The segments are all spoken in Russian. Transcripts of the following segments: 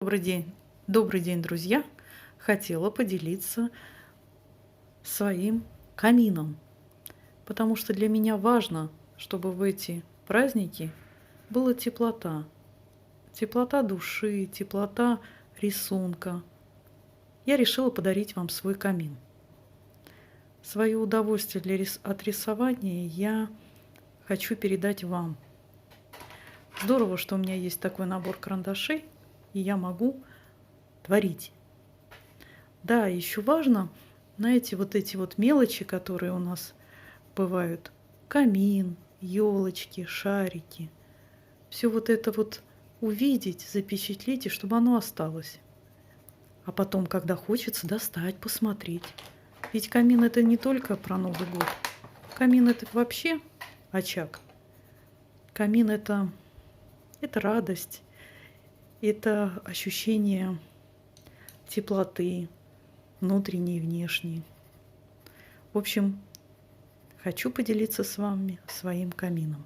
Добрый день, друзья! Хотела поделиться своим камином, потому что для меня важно, чтобы в эти праздники была теплота. Теплота души, теплота рисунка. Я решила подарить вам свой камин. Свое удовольствие от рисования я хочу передать вам. Здорово, что у меня есть такой набор карандашей, и я могу творить. Да, еще важно, знаете, вот эти вот мелочи, которые у нас бывают. Камин, елочки, шарики. Все вот это вот увидеть, запечатлеть, и чтобы оно осталось. А потом, когда хочется, достать, посмотреть. Ведь камин — это не только про Новый год. Камин — это вообще очаг. Камин — это радость, это ощущение теплоты, внутренней и внешней. В общем, хочу поделиться с вами своим камином.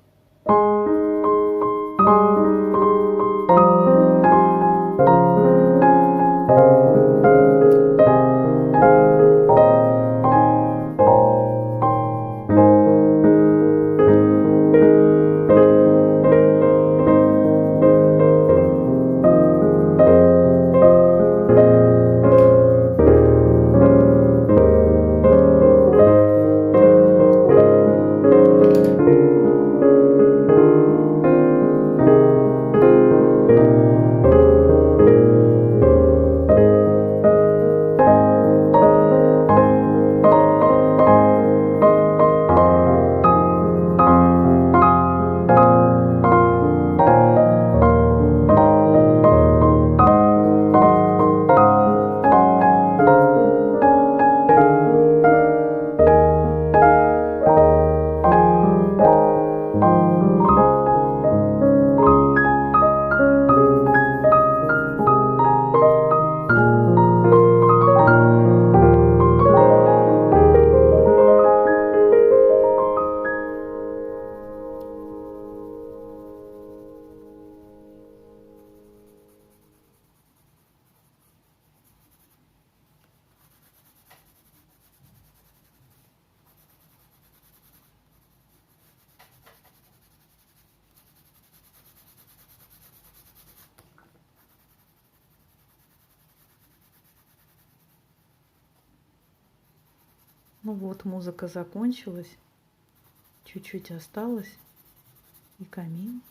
Ну вот, музыка закончилась, чуть-чуть осталось, и камин,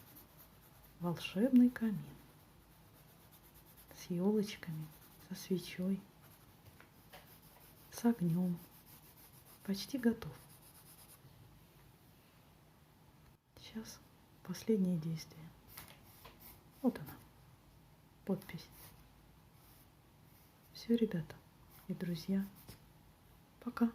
волшебный камин, с елочками, со свечой, с огнем, почти готов. Сейчас последнее действие. Вот она, подпись. Все, ребята и друзья, пока.